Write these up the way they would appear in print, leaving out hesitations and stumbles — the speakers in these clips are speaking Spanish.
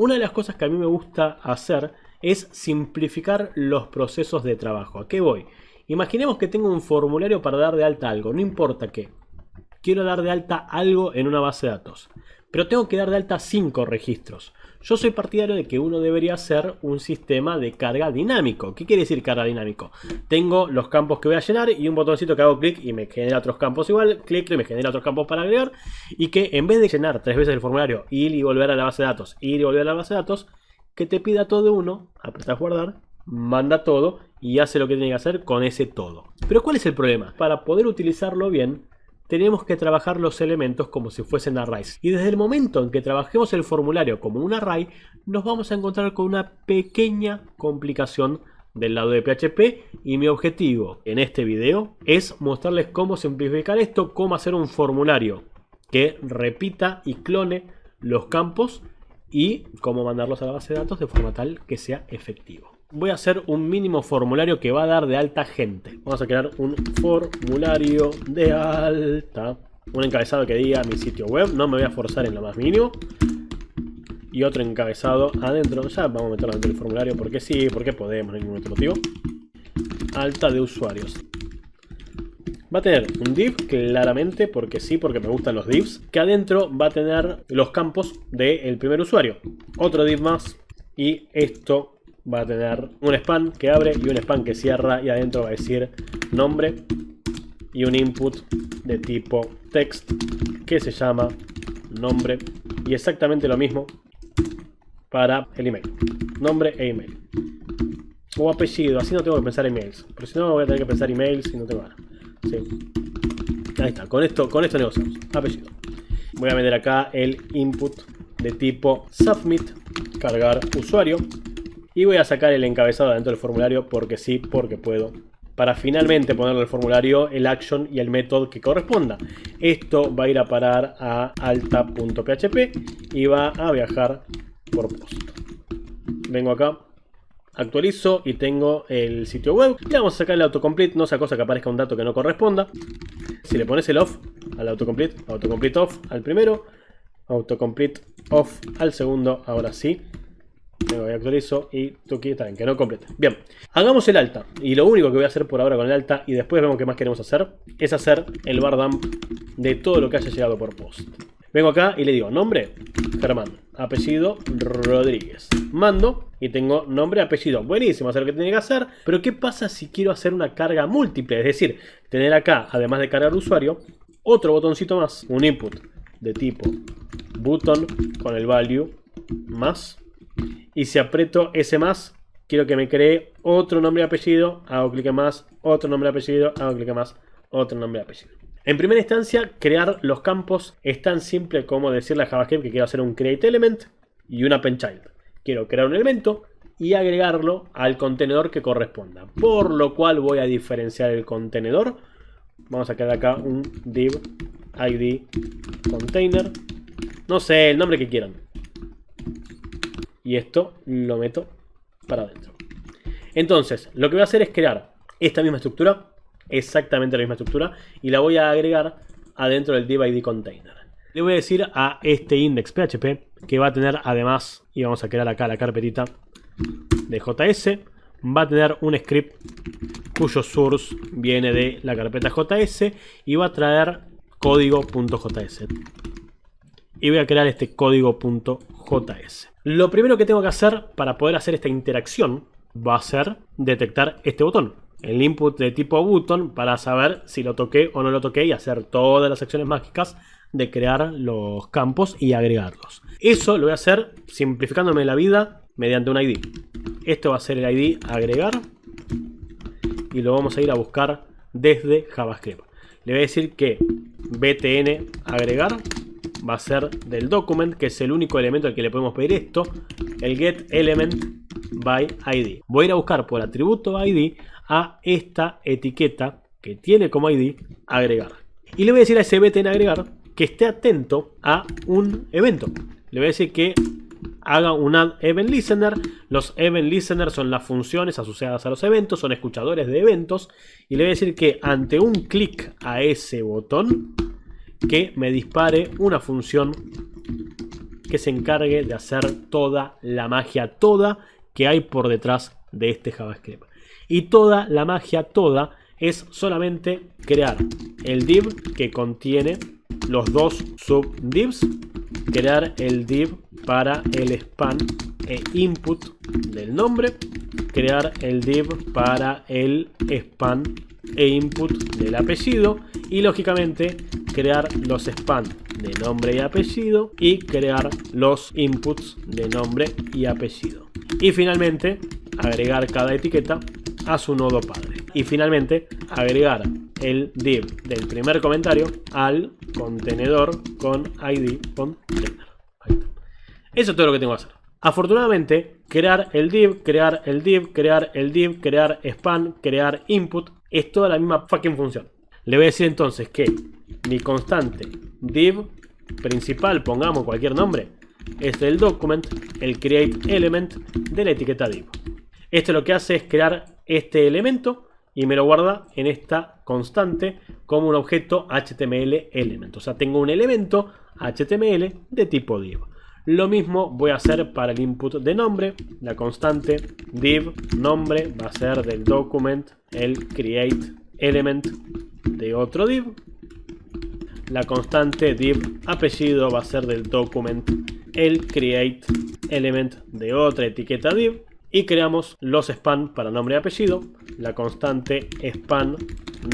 Una de las cosas que a mí me gusta hacer es simplificar los procesos de trabajo. ¿A qué voy? Imaginemos que tengo un formulario para dar de alta algo, no importa qué. Quiero dar de alta algo en una base de datos, pero tengo que dar de alta 5 registros. Yo soy partidario de que uno debería hacer un sistema de carga dinámico. ¿Qué quiere decir carga dinámico? Tengo los campos que voy a llenar y un botoncito que hago clic y me genera otros campos igual, clic y me genera otros campos para agregar, y que en vez de llenar 3 veces el formulario, ir y volver a la base de datos, ir y volver a la base de datos, que te pida todo de uno, apretas guardar, manda todo y hace lo que tiene que hacer con ese todo. Pero ¿cuál es el problema? Para poder utilizarlo bien, tenemos que trabajar los elementos como si fuesen arrays. Y desde el momento en que trabajemos el formulario como un array, nos vamos a encontrar con una pequeña complicación del lado de PHP. Y mi objetivo en este video es mostrarles cómo simplificar esto, cómo hacer un formulario que repita y clone los campos y cómo mandarlos a la base de datos de forma tal que sea efectivo. Voy a hacer un mínimo formulario que va a dar de alta gente. Vamos a crear un formulario de alta. Un encabezado que diga mi sitio web. No me voy a forzar en lo más mínimo. Y otro encabezado adentro. Ya vamos a meterlo dentro del formulario porque sí, porque podemos, no hay ningún otro motivo. Alta de usuarios. Va a tener un div, claramente, porque sí, porque me gustan los divs. Que adentro va a tener los campos del primer usuario. Otro div más. Y esto va a tener un span que abre y un span que cierra, y adentro va a decir nombre y un input de tipo text que se llama nombre, y exactamente lo mismo para el email, nombre e email o apellido. Así no tengo que pensar emails, pero si no voy a tener que pensar emails y no tengo ganas. Sí. Ahí está, con esto negociamos. Apellido. Voy a meter acá el input de tipo submit, cargar usuario. Y voy a sacar el encabezado dentro del formulario porque sí, porque puedo. Para finalmente ponerle al formulario el action y el método que corresponda. Esto va a ir a parar a alta.php y va a viajar por post. Vengo acá, actualizo y tengo el sitio web. Le vamos a sacar el autocomplete, no sea cosa que aparezca un dato que no corresponda. Si le pones el off al autocomplete, autocomplete off al primero, autocomplete off al segundo, ahora sí. Me voy a actualizo y tuki está bien, que no complete. Bien, hagamos el alta. Y lo único que voy a hacer por ahora con el alta, y después vemos qué más queremos hacer, es hacer el bar dump de todo lo que haya llegado por post. Vengo acá y le digo nombre, Germán, apellido, Rodríguez. Mando y tengo nombre, apellido. Buenísimo, hacer lo que tiene que hacer. Pero ¿qué pasa si quiero hacer una carga múltiple? Es decir, tener acá, además de cargar usuario, otro botoncito más, un input de tipo button con el value más. Y si aprieto ese más, quiero que me cree otro nombre y apellido, hago clic en más, otro nombre y apellido, hago clic en más, otro nombre y apellido. En primera instancia, crear los campos es tan simple como decirle a JavaScript que quiero hacer un create element y un append child. Quiero crear un elemento y agregarlo al contenedor que corresponda. Por lo cual voy a diferenciar el contenedor. Vamos a crear acá un div id container. No sé, el nombre que quieran. Y esto lo meto para adentro. Entonces, lo que voy a hacer es crear esta misma estructura, exactamente la misma estructura, y la voy a agregar adentro del div id container. Le voy a decir a este index.php que va a tener además, y vamos a crear acá la carpetita de JS, va a tener un script cuyo source viene de la carpeta JS y va a traer código.js. Y voy a crear este código.js. Lo primero que tengo que hacer para poder hacer esta interacción va a ser detectar este botón, el input de tipo button, para saber si lo toqué o no lo toqué y hacer todas las acciones mágicas de crear los campos y agregarlos. Eso lo voy a hacer simplificándome la vida mediante un ID. Esto va a ser el ID agregar y lo vamos a ir a buscar desde JavaScript. Le voy a decir que btn agregar va a ser del document, que es el único elemento al que le podemos pedir esto, el get element by id. Voy a ir a buscar por atributo id a esta etiqueta que tiene como id agregar. Y le voy a decir a ese btn agregar que esté atento a un evento. Le voy a decir que haga un add event listener. Los event listeners son las funciones asociadas a los eventos, son escuchadores de eventos. Y le voy a decir que ante un clic a ese botón, que me dispare una función que se encargue de hacer toda la magia, toda que hay por detrás de este JavaScript. Y toda la magia, toda, es solamente crear el div que contiene los dos subdivs, crear el div para el span e input del nombre, crear el div para el span e input del apellido y lógicamente crear los span de nombre y apellido y crear los inputs de nombre y apellido. Y finalmente agregar cada etiqueta a su nodo padre. Y finalmente agregar el div del primer comentario al contenedor con ID container. Ahí está. Eso es todo lo que tengo que hacer. Afortunadamente, crear el div, crear el div, crear el div, crear span, crear input es toda la misma fucking función. Le voy a decir entonces que mi constante div principal, pongamos cualquier nombre, es el document, el create element de la etiqueta div. Esto lo que hace es crear este elemento y me lo guarda en esta constante como un objeto HTML element. O sea, tengo un elemento HTML de tipo div. Lo mismo voy a hacer para el input de nombre. La constante div nombre va a ser del document el create element de otro div. La constante div apellido va a ser del document el create element de otra etiqueta div. Y creamos los span para nombre y apellido. La constante span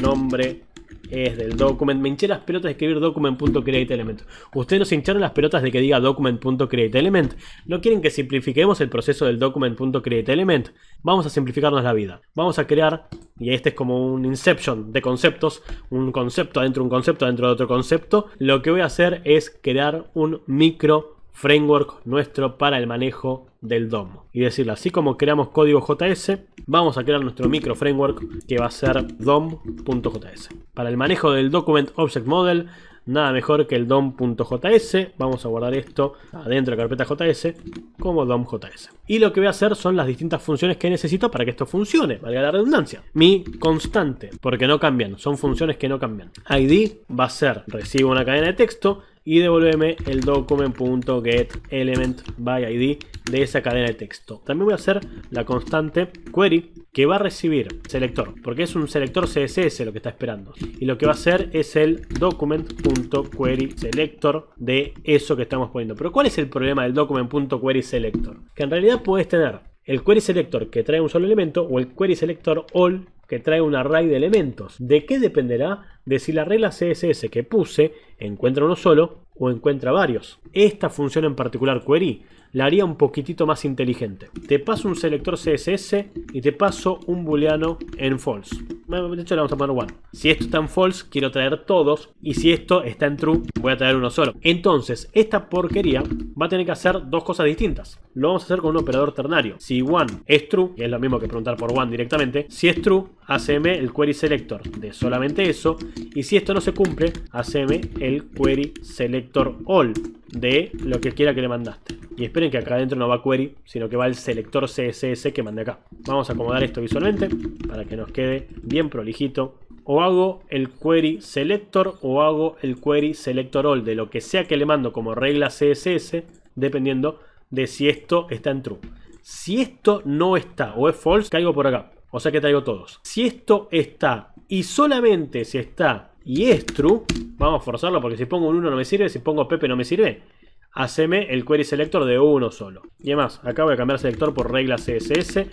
nombre es del document. Me hinché las pelotas de escribir document.createElement. Ustedes nos hincharon las pelotas de que diga document.createElement. ¿No quieren que simplifiquemos el proceso del document.createElement? Vamos a simplificarnos la vida. Vamos a crear, y este es como un inception de conceptos, un concepto adentro de un concepto adentro de otro concepto. Lo que voy a hacer es crear un micro framework nuestro para el manejo del DOM. Y decirle, así como creamos código JS, vamos a crear nuestro micro framework que va a ser DOM.js. Para el manejo del Document Object Model, nada mejor que el DOM.js. Vamos a guardar esto adentro de la carpeta JS como DOM.js. Y lo que voy a hacer son las distintas funciones que necesito para que esto funcione, valga la redundancia. Mi constante, porque no cambian, son funciones que no cambian. ID va a ser, recibo una cadena de texto y devuélveme el document.getElementById de esa cadena de texto. También voy a hacer la constante query que va a recibir selector, porque es un selector CSS lo que está esperando. Y lo que va a hacer es el document.querySelector de eso que estamos poniendo. Pero ¿cuál es el problema del document.querySelector? Que en realidad puedes tener el query selector que trae un solo elemento o el query selector all que trae un array de elementos. ¿De qué dependerá? De si la regla CSS que puse encuentra uno solo o encuentra varios. Esta función en particular, query, la haría un poquitito más inteligente. Te paso un selector CSS y te paso un booleano en false. De hecho le vamos a poner one. Si esto está en false, quiero traer todos. Y si esto está en true, voy a traer uno solo. Entonces, esta porquería va a tener que hacer dos cosas distintas. Lo vamos a hacer con un operador ternario. Si one es true, y es lo mismo que preguntar por one directamente. Si es true, haceme el query selector de solamente eso. Y si esto no se cumple, haceme el query selector all de lo que quiera que le mandaste. Y esperen que acá adentro no va query, sino que va el selector CSS que mandé acá. Vamos a acomodar esto visualmente para que nos quede bien prolijito. O hago el query selector o hago el query selector all de lo que sea que le mando como regla CSS, dependiendo de si esto está en true. Si esto no está o es false, caigo por acá. O sea que traigo todos. Si esto está y solamente si está y es true, vamos a forzarlo porque si pongo un 1 no me sirve, si pongo Pepe no me sirve. Haceme el query selector de uno solo. Y además, acá voy a cambiar selector por regla CSS.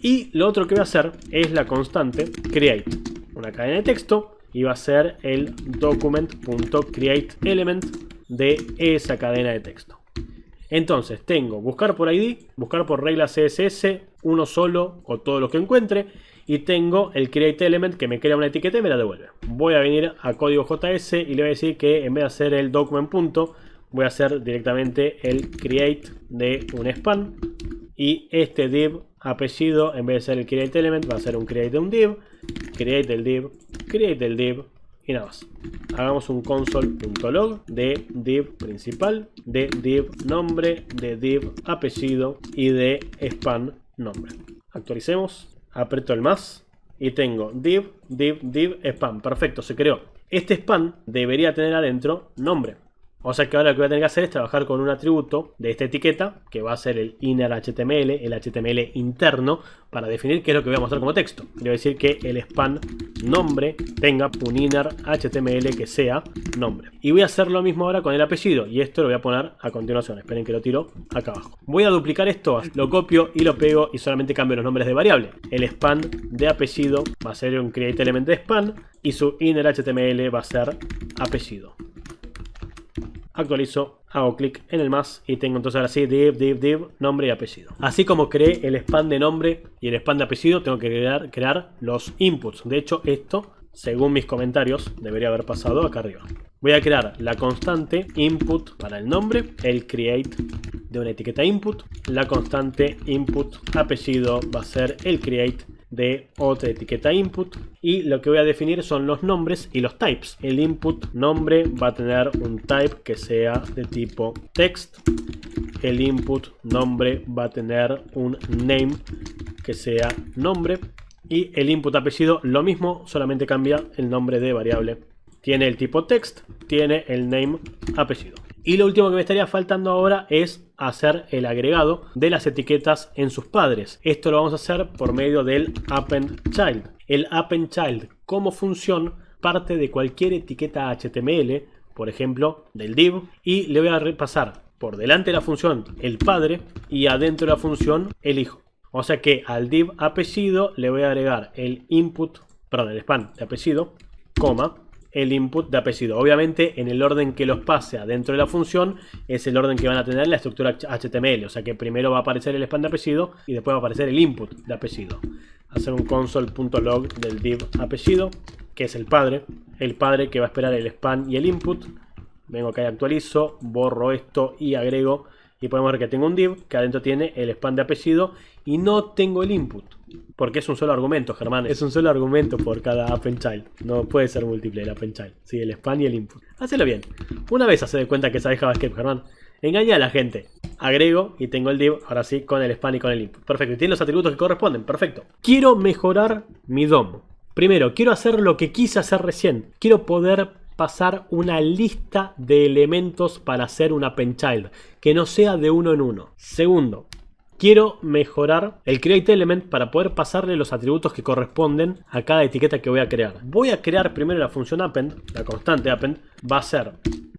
Y lo otro que voy a hacer es la constante create. Una cadena de texto y va a ser el document.createElement de esa cadena de texto. Entonces tengo buscar por ID, buscar por regla CSS, uno solo o todos los que encuentre. Y tengo el createElement que me crea una etiqueta y me la devuelve. Voy a venir a código JS y le voy a decir que en vez de hacer el document punto, voy a hacer directamente el create de un span. Y este div apellido, en vez de ser el createElement, va a ser un create de un div. Create del div y nada más. Hagamos un console.log de div principal, de div nombre, de div apellido y de span nombre. Actualicemos. Aprieto el más y tengo div span. Perfecto, se creó. Este span debería tener adentro nombre. O sea que ahora lo que voy a tener que hacer es trabajar con un atributo de esta etiqueta, que va a ser el inner HTML, el HTML interno, para definir qué es lo que voy a mostrar como texto. Le voy a decir que el span nombre tenga un inner HTML que sea nombre. Y voy a hacer lo mismo ahora con el apellido, y esto lo voy a poner a continuación. Esperen que lo tiro acá abajo. Voy a duplicar esto, lo copio y lo pego y solamente cambio los nombres de variable. El span de apellido va a ser un create element de span y su inner HTML va a ser apellido. Actualizo, hago clic en el más y tengo entonces ahora sí div, nombre y apellido. Así como creé el span de nombre y el span de apellido, tengo que crear los inputs. De hecho, esto, según mis comentarios, debería haber pasado acá arriba. Voy a crear la constante input para el nombre, el create de una etiqueta input. La constante input apellido va a ser el create de otra etiqueta input, y lo que voy a definir son los nombres y los types. El input nombre va a tener un type que sea de tipo text. El input nombre va a tener un name que sea nombre, y el input apellido lo mismo, solamente cambia el nombre de variable. Tiene el tipo text, tiene el name apellido. Y lo último que me estaría faltando ahora es hacer el agregado de las etiquetas en sus padres. Esto lo vamos a hacer por medio del append child. El append child como función parte de cualquier etiqueta HTML, por ejemplo del div, y le voy a repasar por delante de la función el padre y adentro de la función el hijo. O sea que al div apellido le voy a agregar el input, perdón, el span de apellido, coma, el input de apellido. Obviamente en el orden que los pase adentro de la función es el orden que van a tener la estructura HTML. O sea que primero va a aparecer el span de apellido y después va a aparecer el input de apellido. Hacer un console.log del div apellido, que es el padre que va a esperar el span y el input. Vengo acá y actualizo, borro esto y agrego, y podemos ver que tengo un div que adentro tiene el span de apellido y no tengo el input, porque es un solo argumento, Germán. Es un solo argumento por cada append child. No puede ser múltiple el append child. Sí, el span y el input. Hacelo bien. Una vez hace de cuenta que sabes JavaScript, Germán. Engaña a la gente. Agrego y tengo el div, ahora sí, con el span y con el input. Perfecto. Y tiene los atributos que corresponden. Perfecto. Quiero mejorar mi DOM. Primero, quiero hacer lo que quise hacer recién. Quiero poder pasar una lista de elementos para hacer un append child, que no sea de uno en uno. Segundo, quiero mejorar el create element para poder pasarle los atributos que corresponden a cada etiqueta que voy a crear. Voy a crear primero la función append, la constante append va a ser,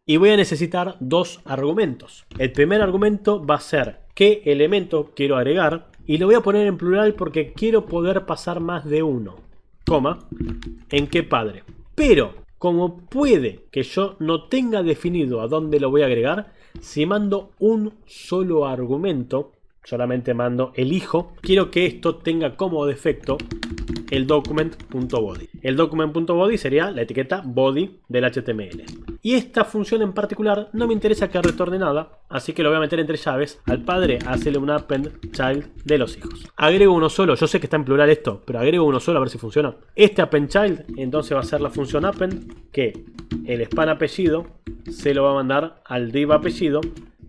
y voy a necesitar dos argumentos. El primer argumento va a ser qué elemento quiero agregar, y lo voy a poner en plural porque quiero poder pasar más de uno, coma, en qué padre. Pero como puede que yo no tenga definido a dónde lo voy a agregar, si mando un solo argumento, solamente mando el hijo, quiero que esto tenga como defecto el document.body. El document.body sería la etiqueta body del HTML. Y esta función en particular no me interesa que retorne nada, así que lo voy a meter entre llaves. Al padre hacerle un append child de los hijos. Agrego uno solo, yo sé que está en plural esto, pero agrego uno solo a ver si funciona. Este append child entonces va a ser la función append, que el span apellido se lo va a mandar al div apellido.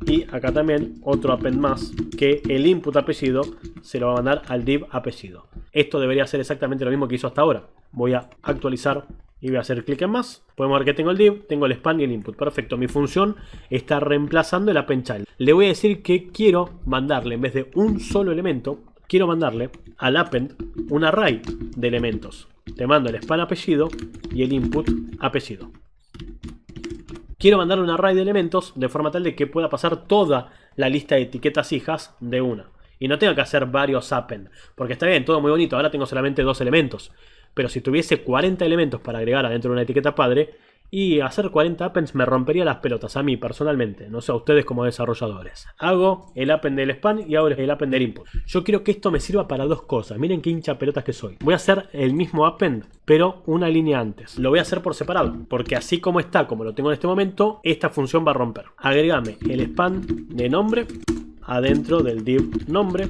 Y acá también otro append más, que el input apellido se lo va a mandar al div apellido. Esto debería ser exactamente lo mismo que hizo hasta ahora. Voy a actualizar y voy a hacer clic en más. Podemos ver que tengo el div, tengo el span y el input. Perfecto, mi función está reemplazando el append child. Le voy a decir que quiero mandarle, en vez de un solo elemento, quiero mandarle al append un array de elementos. Te mando el span apellido y el input apellido. Quiero mandarle un array de elementos de forma tal de que pueda pasar toda la lista de etiquetas hijas de una. Y no tengo que hacer varios append. Porque está bien, todo muy bonito. Ahora tengo solamente 2 elementos. Pero si tuviese 40 elementos para agregar adentro de una etiqueta padre, y hacer 40 appends me rompería las pelotas a mí personalmente. No sé, a ustedes como desarrolladores. Hago el append del span y hago el append del input. Yo quiero que esto me sirva para dos cosas. Miren qué hincha pelotas que soy. Voy a hacer el mismo append, pero una línea antes. Lo voy a hacer por separado, porque así como está, como lo tengo en este momento, esta función va a romper. Agregame el span de nombre adentro del div nombre.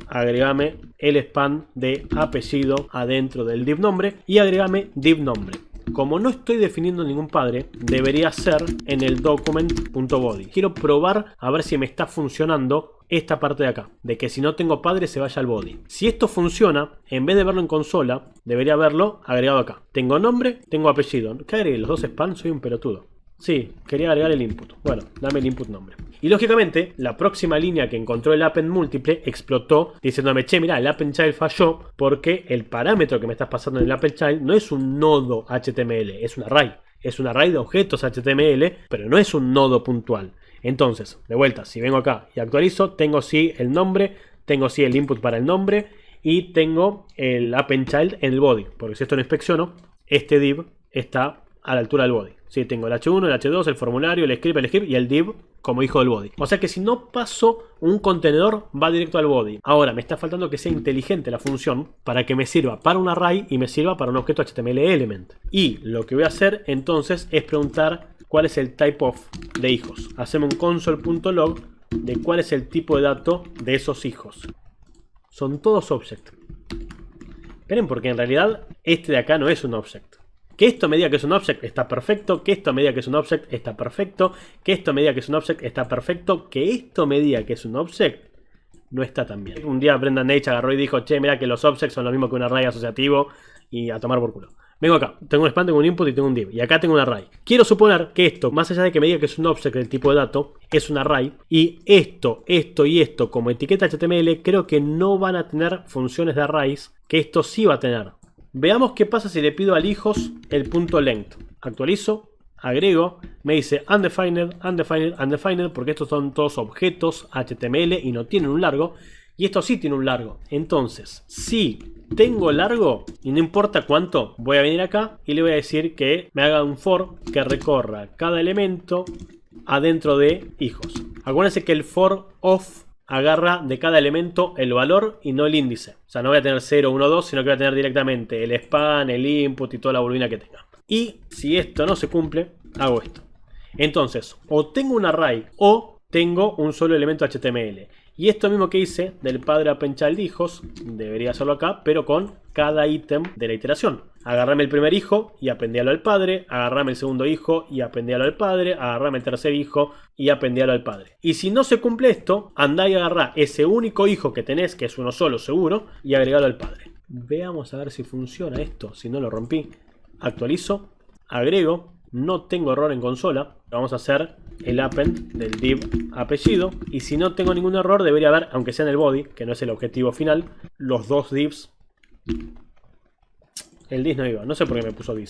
Agregame el span de apellido adentro del div nombre. Y agregame div nombre. Como no estoy definiendo ningún padre, debería ser en el document.body. Quiero probar a ver si me está funcionando esta parte de acá, de que si no tengo padre se vaya al body. Si esto funciona, en vez de verlo en consola, debería verlo agregado acá. Tengo nombre, tengo apellido. ¿Qué agregué? Los dos span, soy un pelotudo. Sí, quería agregar el input. Bueno, dame el input nombre. Y lógicamente, la próxima línea que encontró el append múltiple explotó diciéndome, che, mirá, el append child falló porque el parámetro que me estás pasando en el append child no es un nodo HTML, es un array. Es un array de objetos HTML, pero no es un nodo puntual. Entonces, de vuelta, si vengo acá y actualizo, tengo sí el nombre, tengo sí el input para el nombre y tengo el append child en el body. Porque si esto lo inspecciono, este div está a la altura del body. Sí, tengo el H1, el H2, el formulario, el script y el div como hijo del body. O sea que si no paso un contenedor, va directo al body. Ahora, me está faltando que sea inteligente la función para que me sirva para un array y me sirva para un objeto HTML element. Y lo que voy a hacer entonces es preguntar cuál es el type of de hijos. Hacemos un console.log de cuál es el tipo de dato de esos hijos. Son todos object. Esperen, porque en realidad este de acá no es un object. Que esto me diga que es un object está perfecto. Que esto me diga que es un object está perfecto. Que esto me diga que es un object está perfecto. Que esto me diga que es un object no está tan bien. Un día Brendan Eich agarró y dijo, che, mira que los objects son lo mismo que un array asociativo. Y a tomar por culo. Vengo acá, tengo un span, tengo un input y tengo un div. Y acá tengo un array. Quiero suponer que esto, más allá de que me diga que es un object del tipo de dato, es un array. Y esto y esto como etiqueta HTML creo que no van a tener funciones de arrays. Que esto sí va a tener. Veamos qué pasa si le pido al hijos el punto length. Actualizo, agrego, me dice undefined, undefined, undefined, porque estos son todos objetos HTML y no tienen un largo. Y esto sí tiene un largo. Entonces, si tengo largo, y no importa cuánto, voy a venir acá y le voy a decir que me haga un for que recorra cada elemento adentro de hijos. Acuérdense que el for of agarra de cada elemento el valor y no el índice. O sea, no voy a tener 0, 1, 2, sino que voy a tener directamente el span, el input y toda la boludina que tenga. Y si esto no se cumple, hago esto. Entonces, o tengo un array o tengo un solo elemento HTML. Y esto mismo que hice del padre append child hijos, debería hacerlo acá, pero con cada ítem de la iteración. Agarrame el primer hijo y apendíalo al padre, agarrame el segundo hijo y apendíalo al padre, agarrame el tercer hijo y apendíalo al padre. Y si no se cumple esto, andá y agarrá ese único hijo que tenés, que es uno solo seguro, y agregalo al padre. Veamos a ver si funciona esto, si no lo rompí. Actualizo, agrego, no tengo error en consola. Vamos a hacer el append del div apellido. Y si no tengo ningún error, debería haber, aunque sea en el body, que no es el objetivo final, los dos divs. El div no iba, no sé por qué me puso div,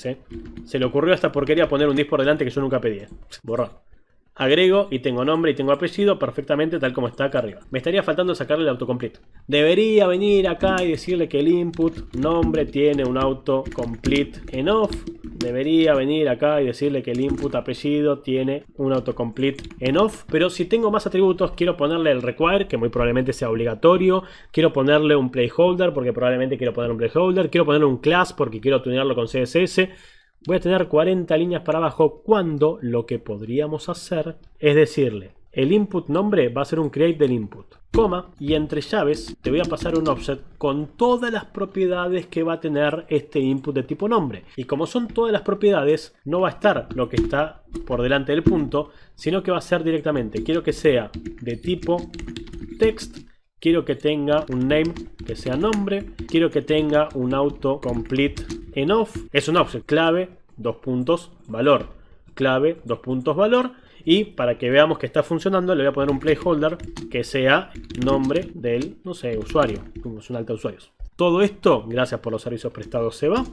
Se le ocurrió a esta porquería poner un div por delante que yo nunca pedí. Borrar. Agrego y tengo nombre y tengo apellido perfectamente tal como está acá arriba. Me estaría faltando sacarle el autocomplete. Debería venir acá y decirle que el input nombre tiene un autocomplete en off. Debería venir acá y decirle que el input apellido tiene un autocomplete en off. Pero si tengo más atributos, quiero ponerle el require, que muy probablemente sea obligatorio. Quiero ponerle un placeholder, porque probablemente quiero poner un placeholder. Quiero ponerle un class, porque quiero tunearlo con CSS. Voy a tener 40 líneas para abajo, cuando lo que podríamos hacer es decirle, el input nombre va a ser un create del input, coma, y entre llaves te voy a pasar un offset con todas las propiedades que va a tener este input de tipo nombre. Y como son todas las propiedades, no va a estar lo que está por delante del punto, sino que va a ser directamente, quiero que sea de tipo text, quiero que tenga un name que sea nombre, quiero que tenga un autocomplete en off, es un offset clave, 2 puntos, valor, clave, 2 puntos, valor. Y para que veamos que está funcionando, le voy a poner un placeholder que sea nombre del, no sé, usuario, como es un alta de usuarios. Todo esto, gracias por los servicios prestados, se va.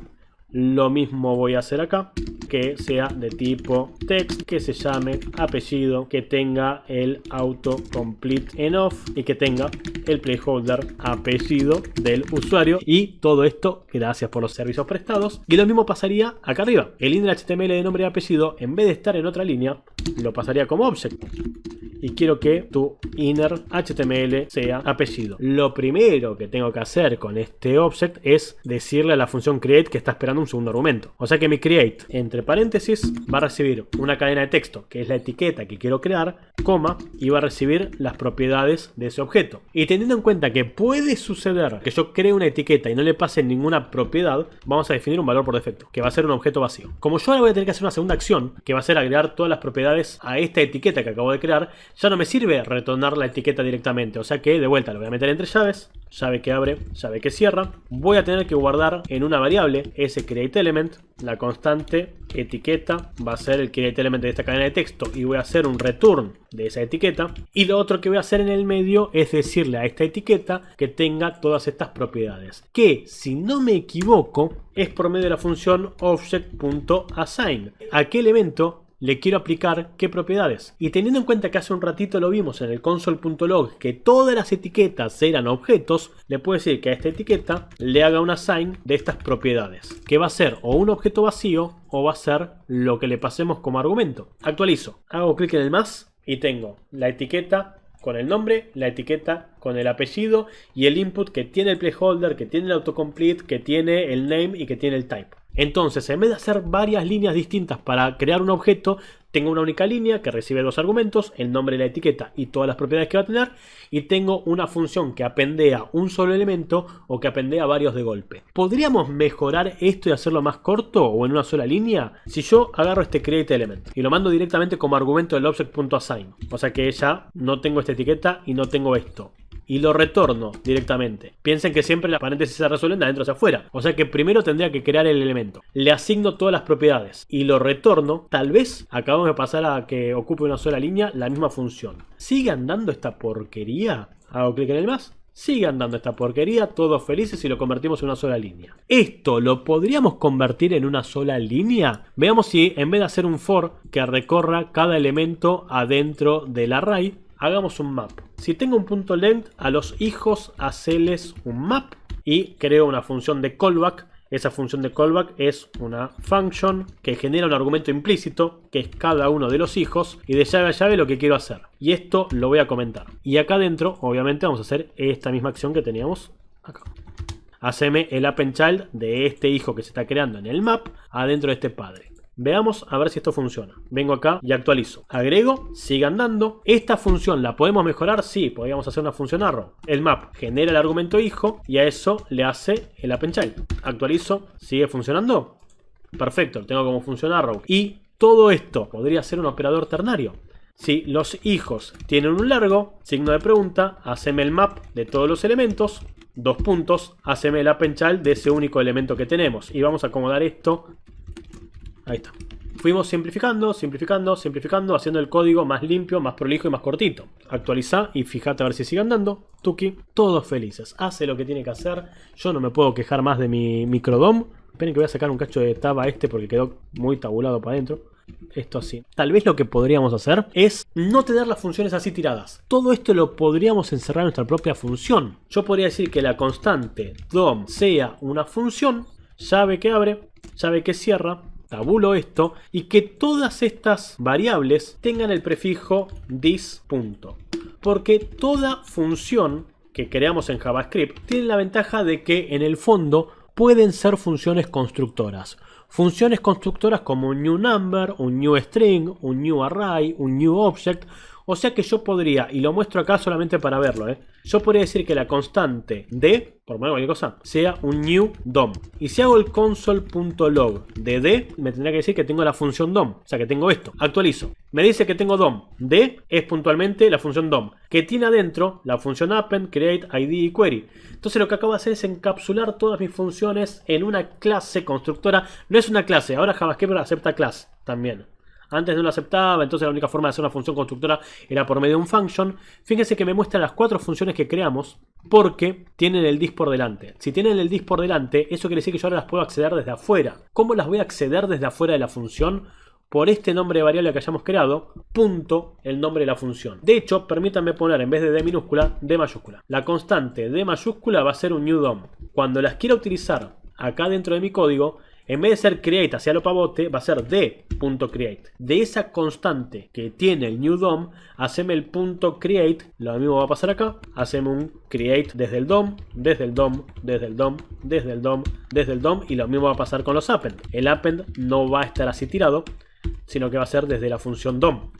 Lo mismo voy a hacer acá, que sea de tipo text, que se llame apellido, que tenga el autocomplete en off y que tenga el placeholder apellido del usuario. Y todo esto gracias por los servicios prestados. Y lo mismo pasaría acá arriba. El inner HTML de nombre y apellido, en vez de estar en otra línea, lo pasaría como object. Y quiero que tu inner HTML sea apellido. Lo primero que tengo que hacer con este object es decirle a la función create que está esperando un segundo argumento. O sea que mi create, entre paréntesis, va a recibir una cadena de texto, que es la etiqueta que quiero crear, coma, y va a recibir las propiedades de ese objeto. Y teniendo en cuenta que puede suceder que yo cree una etiqueta y no le pase ninguna propiedad, vamos a definir un valor por defecto, que va a ser un objeto vacío. Como yo ahora voy a tener que hacer una segunda acción, que va a ser agregar todas las propiedades a esta etiqueta que acabo de crear, ya no me sirve retornar la etiqueta directamente. O sea que de vuelta lo voy a meter entre llaves, llave que abre, llave que cierra. Voy a tener que guardar en una variable ese createElement. La constante etiqueta va a ser el createElement de esta cadena de texto y voy a hacer un return de esa etiqueta. Y lo otro que voy a hacer en el medio es decirle a esta etiqueta que tenga todas estas propiedades, que si no me equivoco es por medio de la función object.assign. ¿A qué elemento le quiero aplicar qué propiedades? Y teniendo en cuenta que hace un ratito lo vimos en el console.log que todas las etiquetas eran objetos, le puedo decir que a esta etiqueta le haga un assign de estas propiedades, que va a ser o un objeto vacío o va a ser lo que le pasemos como argumento. Actualizo, hago clic en el más y tengo la etiqueta con el nombre, la etiqueta con el apellido y el input que tiene el placeholder, que tiene el autocomplete, que tiene el name y que tiene el type. Entonces, en vez de hacer varias líneas distintas para crear un objeto, tengo una única línea que recibe dos argumentos, el nombre, la etiqueta y todas las propiedades que va a tener, y tengo una función que apendea un solo elemento o que apendea varios de golpe. ¿Podríamos mejorar esto y hacerlo más corto o en una sola línea? Si yo agarro este createElement y lo mando directamente como argumento del object.assign, o sea que ya no tengo esta etiqueta y no tengo esto, y lo retorno directamente. Piensen que siempre las paréntesis se resuelven de adentro hacia afuera. O sea que primero tendría que crear el elemento. Le asigno todas las propiedades y lo retorno. Tal vez acabamos de pasar a que ocupe una sola línea la misma función. ¿Sigue andando esta porquería? Hago clic en el más. Sigue andando esta porquería, todos felices, y lo convertimos en una sola línea. ¿Esto lo podríamos convertir en una sola línea? Veamos si en vez de hacer un for que recorra cada elemento adentro del array, hagamos un map. Si tengo un punto length, a los hijos haceles un map y creo una función de callback. Esa función de callback es una function que genera un argumento implícito, que es cada uno de los hijos, y de llave a llave lo que quiero hacer. Y esto lo voy a comentar. Y acá adentro, obviamente, vamos a hacer esta misma acción que teníamos acá. Haceme el append child de este hijo que se está creando en el map adentro de este padre. Veamos a ver si esto funciona. Vengo acá y actualizo. Agrego, sigue andando. Esta función, ¿la podemos mejorar? Sí, podríamos hacer una función arrow. El map genera el argumento hijo y a eso le hace el append child. Actualizo, ¿sigue funcionando? Perfecto, lo tengo como función arrow. Y todo esto podría ser un operador ternario. Si los hijos tienen un largo, signo de pregunta, haceme el map de todos los elementos, dos puntos, haceme el append child de ese único elemento que tenemos. Y vamos a acomodar esto. Ahí está. Fuimos simplificando, simplificando, simplificando, haciendo el código más limpio, más prolijo y más cortito. Actualiza y fíjate a ver si sigue andando. Tuki, todos felices. Hace lo que tiene que hacer. Yo no me puedo quejar más de mi microdom. Esperen que voy a sacar un cacho de tab a este porque quedó muy tabulado para adentro. Esto así. Tal vez lo que podríamos hacer es no tener las funciones así tiradas. Todo esto lo podríamos encerrar en nuestra propia función. Yo podría decir que la constante dom sea una función, llave que abre, llave que cierra, tabulo esto y que todas estas variables tengan el prefijo this. Porque toda función que creamos en JavaScript tiene la ventaja de que en el fondo pueden ser funciones constructoras. Funciones constructoras como un new number, un new string, un new array, un new object. O sea que yo podría, y lo muestro acá solamente para verlo, yo podría decir que la constante d, por poner cualquier cosa, sea un new dom. Y si hago el console.log de d, me tendría que decir que tengo la función dom. O sea que tengo esto. Actualizo. Me dice que tengo dom. D es puntualmente la función dom, que tiene adentro la función append, create, id y query. Entonces lo que acabo de hacer es encapsular todas mis funciones en una clase constructora. No es una clase, ahora JavaScript acepta class también. Antes no lo aceptaba, entonces la única forma de hacer una función constructora era por medio de un function. Fíjense que me muestra las 4 funciones que creamos porque tienen el this por delante. Si tienen el this por delante, eso quiere decir que yo ahora las puedo acceder desde afuera. ¿Cómo las voy a acceder desde afuera de la función? Por este nombre de variable que hayamos creado, punto el nombre de la función. De hecho, permítanme poner en vez de d minúscula, d mayúscula. La constante d mayúscula va a ser un new dom. Cuando las quiera utilizar acá dentro de mi código, en vez de ser create hacia lo pavote, va a ser d.create. De esa constante que tiene el new dom, haceme el punto .create, lo mismo va a pasar acá. Haceme un create desde el dom, desde el dom, desde el dom, desde el dom, desde el dom, y lo mismo va a pasar con los append. El append no va a estar así tirado, sino que va a ser desde la función dom,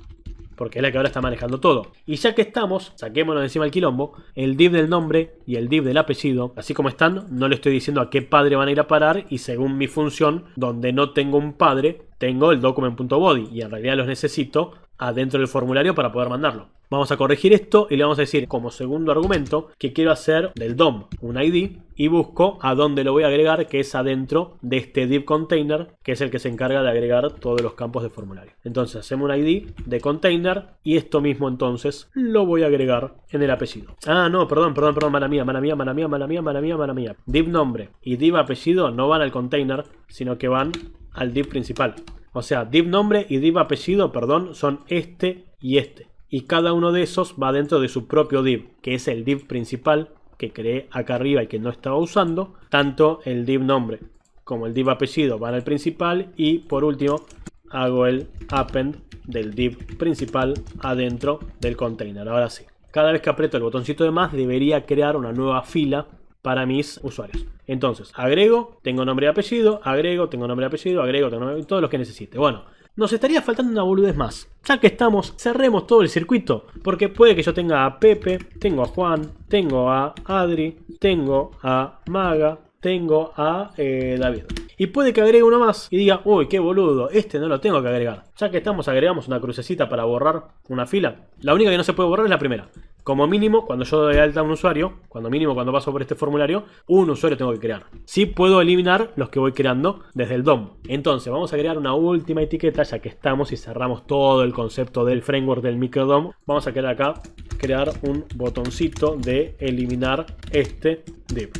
porque es la que ahora está manejando todo. Y ya que estamos, saquémonos de encima el quilombo, el div del nombre y el div del apellido, así como están, no le estoy diciendo a qué padre van a ir a parar, y según mi función, donde no tengo un padre, tengo el document.body, y en realidad los necesito adentro del formulario para poder mandarlo. Vamos a corregir esto y le vamos a decir como segundo argumento que quiero hacer del DOM un ID y busco a dónde lo voy a agregar, que es adentro de este div container, que es el que se encarga de agregar todos los campos de formulario. Entonces hacemos un ID de container y esto mismo entonces lo voy a agregar en el apellido. Ah, no, perdón, mala mía. Div nombre y div apellido no van al container, sino que van al div principal. O sea, div nombre y div apellido, perdón, son este y este. Y cada uno de esos va dentro de su propio div, que es el div principal que creé acá arriba y que no estaba usando. Tanto el div nombre como el div apellido van al principal. Y por último hago el append del div principal adentro del container. Ahora sí, cada vez que aprieto el botoncito de más debería crear una nueva fila para mis usuarios. Entonces agrego, tengo nombre y apellido, agrego, tengo nombre y apellido, agrego, tengo nombre y todo lo que necesite. Bueno, nos estaría faltando una boludez más. Ya que estamos, cerremos todo el circuito. Porque puede que yo tenga a Pepe, tengo a Juan, tengo a Adri, tengo a Maga, tengo a David. Y puede que agregue uno más y diga, uy, qué boludo, este no lo tengo que agregar. Ya que estamos, agregamos una crucecita para borrar una fila. La única que no se puede borrar es la primera. Como mínimo, cuando yo doy de alta a un usuario, cuando paso por este formulario, un usuario tengo que crear. Sí puedo eliminar los que voy creando desde el DOM. Entonces vamos a crear una última etiqueta, ya que estamos y cerramos todo el concepto del framework del microdom. Vamos a crear acá, crear un botoncito de eliminar este div.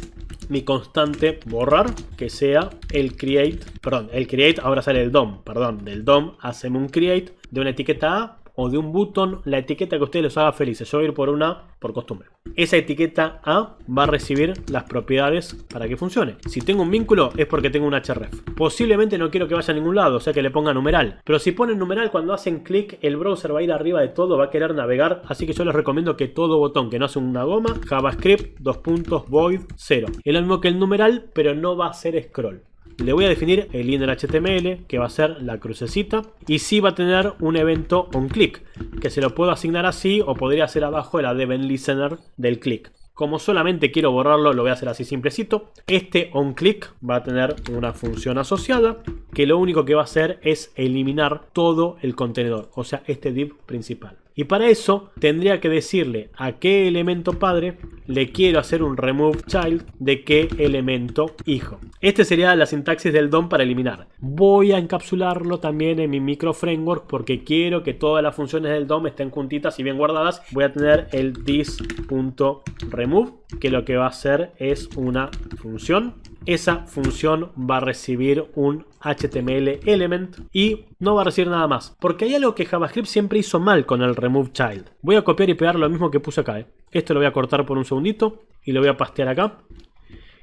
Mi constante borrar, que sea el create, ahora sale el DOM, del DOM hacemos un create de una etiqueta A o de un button, la etiqueta que a ustedes les haga felices. Yo voy a ir por una por costumbre. Esa etiqueta A va a recibir las propiedades para que funcione. Si tengo un vínculo es porque tengo un href. Posiblemente no quiero que vaya a ningún lado, o sea que le ponga numeral. Pero si ponen numeral, cuando hacen clic, el browser va a ir arriba de todo, va a querer navegar. Así que yo les recomiendo que todo botón que no hace una goma, JavaScript, void 0. Es lo mismo que el numeral, pero no va a hacer scroll. Le voy a definir el inner HTML, que va a ser la crucecita, y sí va a tener un evento onClick, que se lo puedo asignar así o podría hacer abajo el event listener del click. Como solamente quiero borrarlo, lo voy a hacer así simplecito. Este onClick va a tener una función asociada que lo único que va a hacer es eliminar todo el contenedor, o sea, este div principal. Y para eso tendría que decirle a qué elemento padre le quiero hacer un remove child de qué elemento hijo. Este sería la sintaxis del DOM para eliminar. Voy a encapsularlo también en mi micro framework porque quiero que todas las funciones del DOM estén juntitas y bien guardadas. Voy a tener el this.remove, que lo que va a hacer es una función. Esa función va a recibir un HTML element y no va a recibir nada más. Porque hay algo que JavaScript siempre hizo mal con el remove child. Voy a copiar y pegar lo mismo que puse acá. Esto lo voy a cortar por un segundito y lo voy a pastear acá.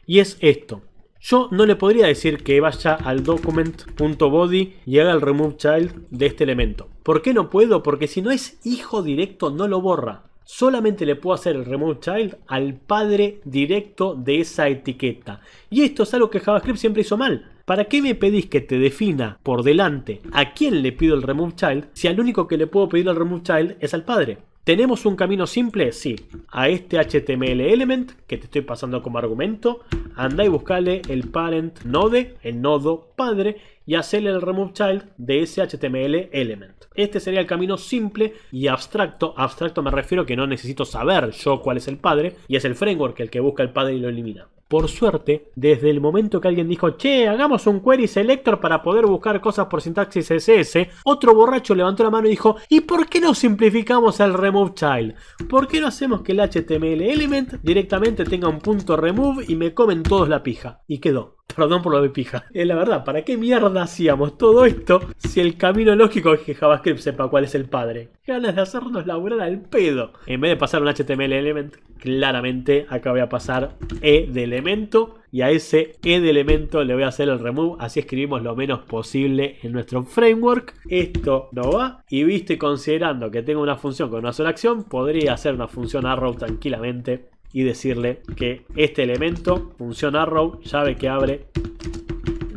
Y es esto. Yo no le podría decir que vaya al document.body y haga el remove child de este elemento. ¿Por qué no puedo? Porque si no es hijo directo no lo borra. Solamente le puedo hacer el remove child al padre directo de esa etiqueta. Y esto es algo que JavaScript siempre hizo mal. ¿Para qué me pedís que te defina por delante a quién le pido el remove child si al único que le puedo pedir el remove child es al padre? ¿Tenemos un camino simple? Sí. A este HTML element que te estoy pasando como argumento, anda y buscale el parent node, el nodo padre, y hacerle el remove child de ese HTML element. Este sería el camino simple y abstracto. Abstracto me refiero que no necesito saber yo cuál es el padre, y es el framework el que busca el padre y lo elimina. Por suerte, desde el momento que alguien dijo, che, hagamos un query selector para poder buscar cosas por sintaxis CSS, otro borracho levantó la mano y dijo, ¿y por qué no simplificamos el remove child? ¿Por qué no hacemos que el HTML element directamente tenga un punto remove y me comen todos la pija? Y quedó. Perdón por lo de pija. Es la verdad, ¿para qué mierda hacíamos todo esto si el camino lógico es que JavaScript sepa cuál es el padre? Ganas de hacernos laburar al pedo. En vez de pasar un HTML element, claramente acá voy a pasar E de elemento. Y a ese E de elemento le voy a hacer el remove. Así escribimos lo menos posible en nuestro framework. Esto no va. Y visto y considerando que tengo una función con una sola acción, podría hacer una función arrow tranquilamente y decirle que este elemento, función arrow, llave que abre,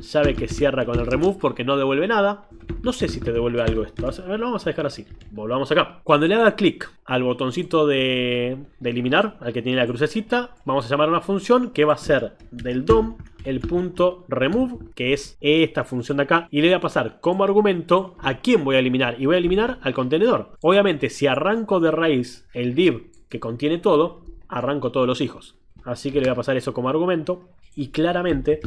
llave que cierra con el remove, porque no devuelve nada. No sé si te devuelve algo esto. A ver, lo vamos a dejar así. Volvamos acá. Cuando le haga clic al botoncito de eliminar, al que tiene la crucecita, vamos a llamar a una función que va a ser del DOM el punto remove, que es esta función de acá, y le voy a pasar como argumento a quién voy a eliminar, y voy a eliminar al contenedor. Obviamente, si arranco de raíz el div que contiene todo, arranco todos los hijos. Así que le voy a pasar eso como argumento. Y claramente,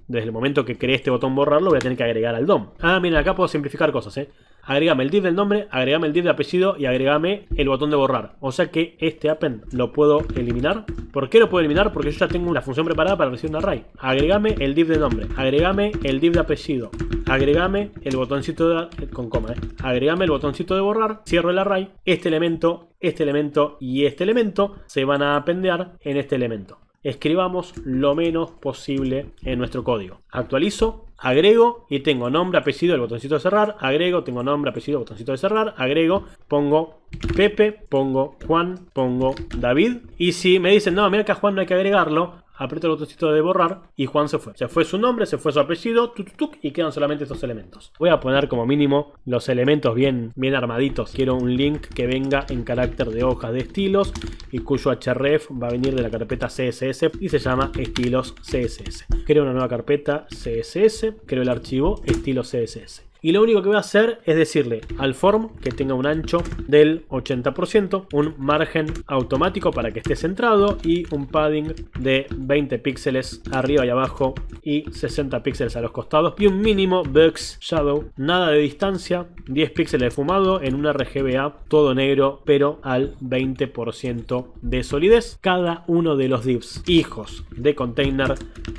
desde el momento que creé este botón borrar, lo voy a tener que agregar al DOM. Ah, miren, acá puedo simplificar cosas, Agregame el div del nombre, agregame el div de apellido y agregame el botón de borrar. O sea que este append lo puedo eliminar. ¿Por qué lo puedo eliminar? Porque yo ya tengo una función preparada para recibir un array. Agregame el div de nombre, agregame el div de apellido, agregame el botoncito de, con coma, agregame el botoncito de borrar, cierro el array. Este elemento y este elemento se van a apendear en este elemento. Escribamos lo menos posible en nuestro código. Actualizo, agrego y tengo nombre, apellido, el botoncito de cerrar. Agrego, tengo nombre, apellido, botoncito de cerrar. Agrego, pongo Pepe, pongo Juan, pongo David. Y si me dicen, no, mira que a Juan no hay que agregarlo, aprieto el botoncito de borrar y Juan se fue. Se fue su nombre, se fue su apellido, y quedan solamente estos elementos. Voy a poner como mínimo los elementos bien armaditos. Quiero un link que venga en carácter de hojas de estilos y cuyo href va a venir de la carpeta CSS y se llama estilos CSS. Creo una nueva carpeta CSS, creo el archivo estilos CSS. Y lo único que voy a hacer es decirle al form que tenga un ancho del 80%, un margen automático para que esté centrado y un padding de 20 píxeles arriba y abajo y 60 píxeles a los costados y un mínimo box shadow, nada de distancia, 10 píxeles de fumado en una RGBA todo negro pero al 20% de solidez. Cada uno de los divs hijos de container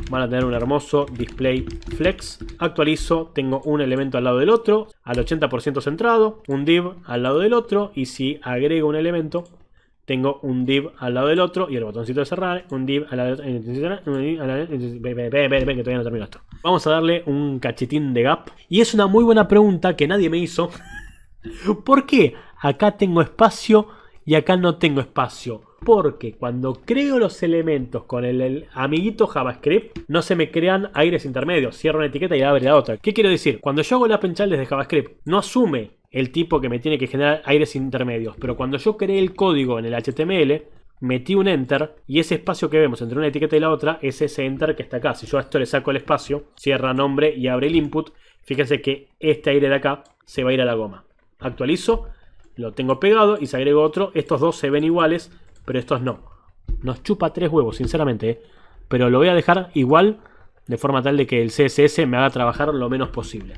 van a tener un hermoso display flex. Actualizo, tengo un elemento al lado del otro, al 80% centrado, un div al lado del otro, y si agrego un elemento, tengo un div al lado del otro y el botoncito de cerrar, un div al lado del otro. Ven, que todavía no termino esto. Vamos a darle un cachitín de gap. Y es una muy buena pregunta que nadie me hizo. ¿Por qué acá tengo espacio y acá no tengo espacio? Porque cuando creo los elementos con el amiguito JavaScript, no se me crean aires intermedios. Cierro una etiqueta y abre la otra. ¿Qué quiero decir? Cuando yo hago el append child desde JavaScript, no asume el tipo que me tiene que generar aires intermedios. Pero cuando yo creé el código en el HTML, metí un enter y ese espacio que vemos entre una etiqueta y la otra es ese enter que está acá. Si yo a esto le saco el espacio, cierra nombre y abre el input, fíjense que este aire de acá se va a ir a la goma. Actualizo, lo tengo pegado y si agrego otro, estos dos se ven iguales, pero estos no. Nos chupa 3 huevos, sinceramente, pero lo voy a dejar igual de forma tal de que el CSS me haga trabajar lo menos posible.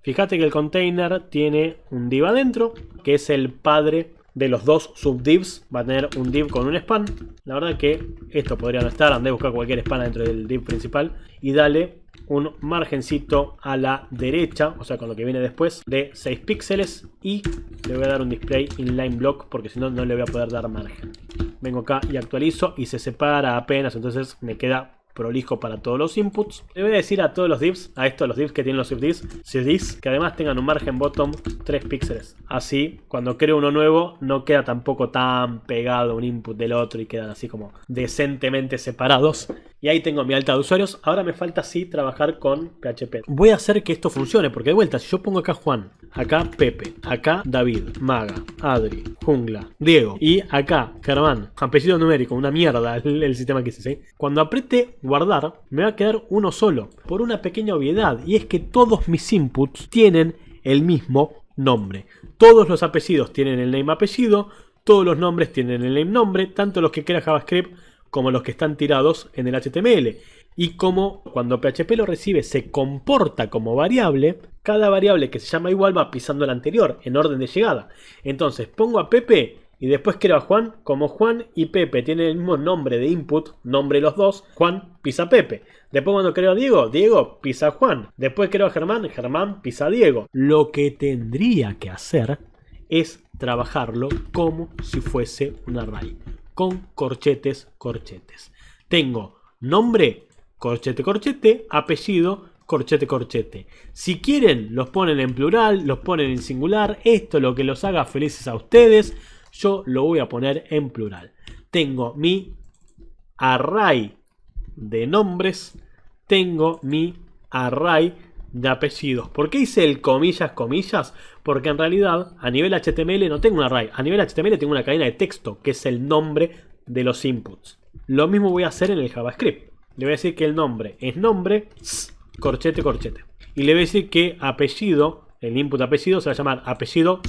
Fíjate que el container tiene un div adentro, que es el padre de los dos subdivs. Va a tener un div con un span. La verdad que esto podría no estar, andé a buscar cualquier span dentro del div principal y dale un margencito a la derecha, o sea con lo que viene después, de 6 píxeles, y le voy a dar un display inline block porque si no, no le voy a poder dar margen. Vengo acá y actualizo y se separa apenas, entonces me queda prolijo para todos los inputs. Le voy a decir a todos los divs, a estos los divs que tienen los subdivs, que además tengan un margen bottom 3 píxeles. Así, cuando creo uno nuevo, no queda tampoco tan pegado un input del otro y quedan así como decentemente separados. Y ahí tengo mi alta de usuarios. Ahora me falta sí trabajar con PHP. Voy a hacer que esto funcione, porque de vuelta, si yo pongo acá Juan, acá Pepe, acá David, Maga, Adri, Jungla, Diego y acá Germán, apellido numérico, una mierda el sistema que hice, ¿sí? Cuando apriete guardar, me va a quedar uno solo, por una pequeña obviedad, y es que todos mis inputs tienen el mismo nombre. Todos los apellidos tienen el name apellido, todos los nombres tienen el name nombre, tanto los que crea JavaScript como los que están tirados en el HTML. Y como cuando PHP lo recibe se comporta como variable, cada variable que se llama igual va pisando la anterior en orden de llegada. Entonces pongo a Pepe y después creo a Juan, como Juan y Pepe tienen el mismo nombre de input, nombre los dos, Juan pisa Pepe. Después cuando creo a Diego, Diego pisa a Juan. Después creo a Germán, Germán pisa a Diego. Lo que tendría que hacer es trabajarlo como si fuese un array, con corchetes, corchetes. Tengo nombre, corchete, corchete, apellido, corchete, corchete. Si quieren, los ponen en plural, los ponen en singular. Esto es lo que los haga felices a ustedes. Yo lo voy a poner en plural. Tengo mi array de nombres. Tengo mi array de apellidos. ¿Por qué hice el comillas, comillas? Porque en realidad a nivel HTML no tengo un array. A nivel HTML tengo una cadena de texto, que es el nombre de los inputs. Lo mismo voy a hacer en el JavaScript. le voy a decir que el nombre es nombre, corchete, corchete. Y le voy a decir que apellido, el input apellido se va a llamar apellido,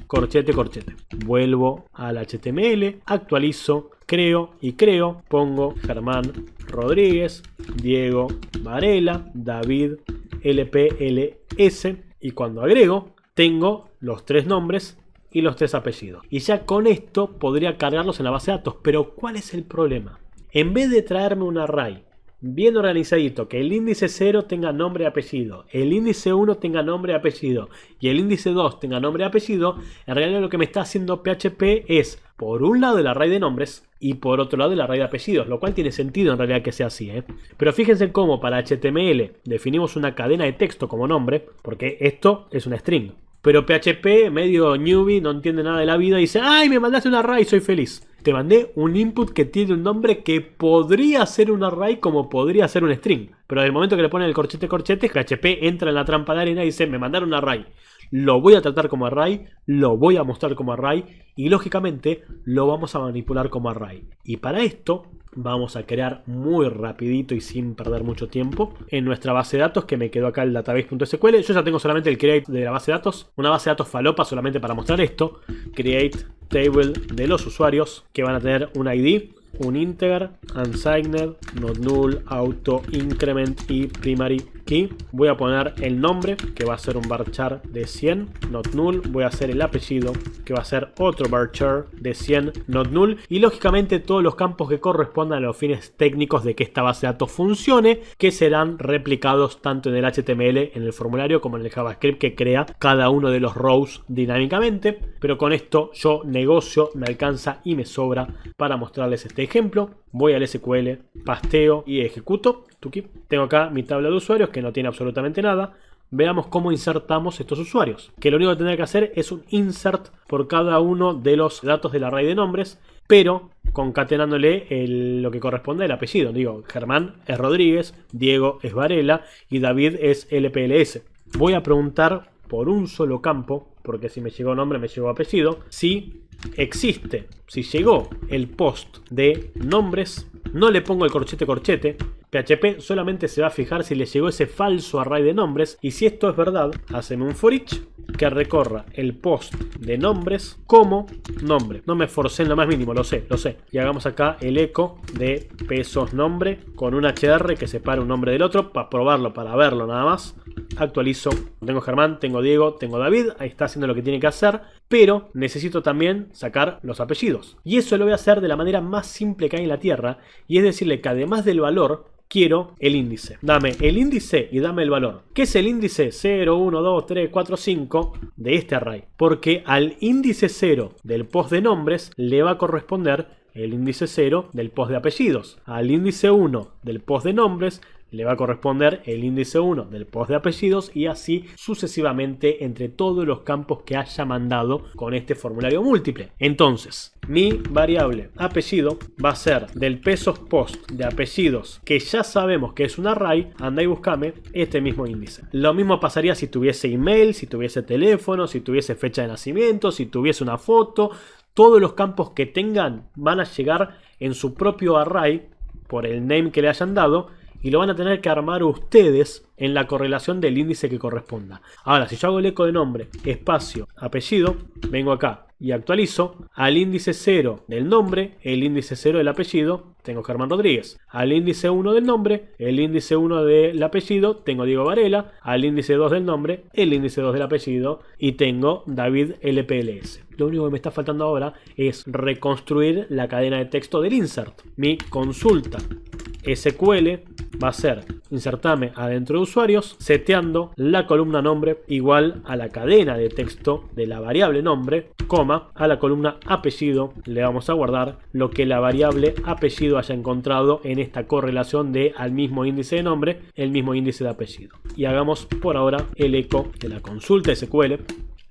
corchete, corchete. Vuelvo al HTML, actualizo, creo, pongo Germán Rodríguez, Diego Varela, David LPLS, y cuando agrego tengo los 3 nombres y los 3 apellidos. Y ya con esto podría cargarlos en la base de datos. Pero ¿cuál es el problema? En vez de traerme un array bien organizadito, que el índice 0 tenga nombre y apellido, el índice 1 tenga nombre y apellido y el índice 2 tenga nombre y apellido, en realidad lo que me está haciendo PHP es, por un lado, el array de nombres y por otro lado el array de apellidos, lo cual tiene sentido en realidad que sea así, ¿eh? Pero fíjense cómo para HTML definimos una cadena de texto como nombre, porque esto es una string. Pero PHP, medio newbie, no entiende nada de la vida y dice: ¡ay, me mandaste un array, soy feliz! Te mandé un input que tiene un nombre que podría ser un array como podría ser un string. Pero en el momento que le ponen el corchete corchete, PHP entra en la trampa de arena y dice: me mandaron un array. Lo voy a tratar como array, lo voy a mostrar como array y lógicamente lo vamos a manipular como array. Y para esto vamos a crear muy rapidito y sin perder mucho tiempo en nuestra base de datos, que me quedó acá el database.sql. Yo ya tengo solamente el create de la base de datos, una base de datos falopa solamente para mostrar esto. Create table de los usuarios que van a tener un ID, un integer, unsigned, not null, auto, increment y primary key. Voy a poner el nombre, que va a ser un varchar de 100, not null. Voy a hacer el apellido, que va a ser otro varchar de 100, not null. Y lógicamente todos los campos que correspondan a los fines técnicos de que esta base de datos funcione, que serán replicados tanto en el HTML, en el formulario, como en el JavaScript que crea cada uno de los rows dinámicamente. Pero con esto yo negocio, me alcanza y me sobra para mostrarles este ejemplo. Voy al SQL, pasteo y ejecuto. Tengo acá mi tabla de usuarios que no tiene absolutamente nada. Veamos cómo insertamos estos usuarios. Que lo único que tendré que hacer es un insert por cada uno de los datos del array de nombres, pero concatenándole lo que corresponde al apellido. Digo, Germán es Rodríguez, Diego es Varela y David es LPLS. Voy a preguntar por un solo campo, porque si me llegó nombre me llegó apellido, si existe, si llegó el post de nombres. No le pongo el corchete corchete. PHP solamente se va a fijar si le llegó ese falso array de nombres. Y si esto es verdad, haceme un for each que recorra el post de nombres como nombre. No me esforcé en lo más mínimo, lo sé. Y hagamos acá el eco de pesos nombre con un HR que separe un nombre del otro para probarlo, para verlo nada más. Actualizo. Tengo Germán, tengo Diego, tengo David. Ahí está haciendo lo que tiene que hacer. Pero necesito también sacar los apellidos. Y eso lo voy a hacer de la manera más simple que hay en la tierra. Y es decirle que además del valor, quiero el índice. Dame el índice y dame el valor. ¿Qué es el índice? 0, 1, 2, 3, 4, 5 de este array. Porque al índice 0 del post de nombres le va a corresponder el índice 0 del post de apellidos. Al índice 1 del post de nombres le va a corresponder el índice 1 del post de apellidos y así sucesivamente entre todos los campos que haya mandado con este formulario múltiple. Entonces, mi variable apellido va a ser del pesos post de apellidos, que ya sabemos que es un array. Anda y búscame este mismo índice. Lo mismo pasaría si tuviese email, si tuviese teléfono, si tuviese fecha de nacimiento, si tuviese una foto. Todos los campos que tengan van a llegar en su propio array por el name que le hayan dado y lo van a tener que armar ustedes en la correlación del índice que corresponda. Ahora, si yo hago el eco de nombre, espacio, apellido, vengo acá y actualizo al índice 0 del nombre, el índice 0 del apellido, tengo Germán Rodríguez. Al índice 1 del nombre, el índice 1 del apellido, tengo Diego Varela. Al índice 2 del nombre, el índice 2 del apellido y tengo David LPLS. Lo único que me está faltando ahora es reconstruir la cadena de texto del insert. Mi consulta SQL va a ser insertame adentro de usuarios, seteando la columna nombre igual a la cadena de texto de la variable nombre, coma, a la columna apellido le vamos a guardar lo que la variable apellido haya encontrado en esta correlación de al mismo índice de nombre, el mismo índice de apellido. Y hagamos por ahora el eco de la consulta SQL.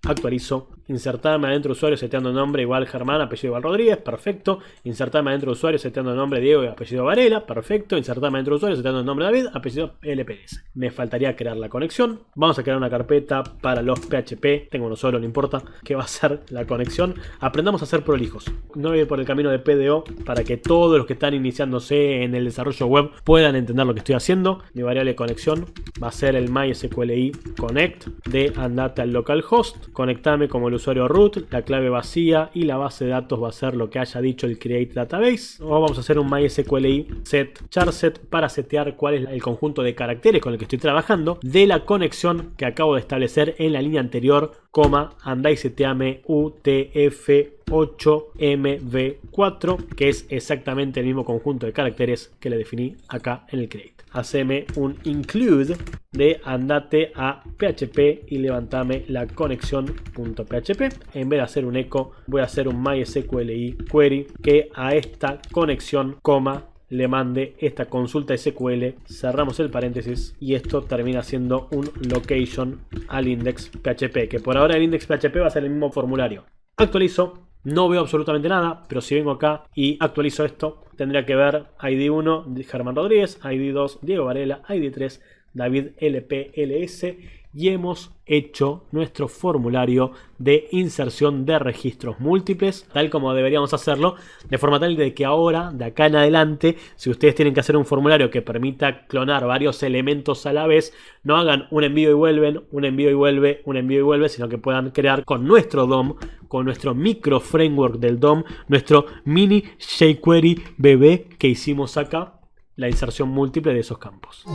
Actualizo. Insertarme adentro de usuario seteando nombre igual Germán, apellido igual Rodríguez. Perfecto. Insertarme adentro de usuario seteando nombre Diego y apellido Varela. Perfecto. Insertarme adentro de usuario seteando el nombre David, apellido LPS. Me faltaría crear la conexión. Vamos a crear una carpeta para los PHP. Tengo uno solo, no importa. Que va a ser la conexión. Aprendamos a ser prolijos. No voy a ir por el camino de PDO para que todos los que están iniciándose en el desarrollo web puedan entender lo que estoy haciendo. Mi variable de conexión va a ser el MySQLi connect de andate al localhost. Conectame como el usuario root, la clave vacía y la base de datos va a ser lo que haya dicho el create database. O vamos a hacer un MySQLi set charset para setear cuál es el conjunto de caracteres con el que estoy trabajando de la conexión que acabo de establecer en la línea anterior, coma, andá y seteame UTF-8MV4, que es exactamente el mismo conjunto de caracteres que le definí acá en el create. Haceme un include de andate a PHP y levantame la conexión.php. En vez de hacer un echo, voy a hacer un MySQLi query que a esta conexión, coma, le mande esta consulta SQL, cerramos el paréntesis y esto termina siendo un location al index PHP, que por ahora el index PHP va a ser el mismo formulario. Actualizo. No veo absolutamente nada, pero si vengo acá y actualizo esto, tendría que ver ID 1 Germán Rodríguez, ID 2 Diego Varela, ID 3 David LPLS y hemos hecho nuestro formulario de inserción de registros múltiples, tal como deberíamos hacerlo, de forma tal de que ahora, de acá en adelante, si ustedes tienen que hacer un formulario que permita clonar varios elementos a la vez, no hagan un envío y vuelven, un envío y vuelve, un envío y vuelve, sino que puedan crear con nuestro DOM, con nuestro micro framework del DOM, nuestro mini jQuery bebé que hicimos acá, la inserción múltiple de esos campos.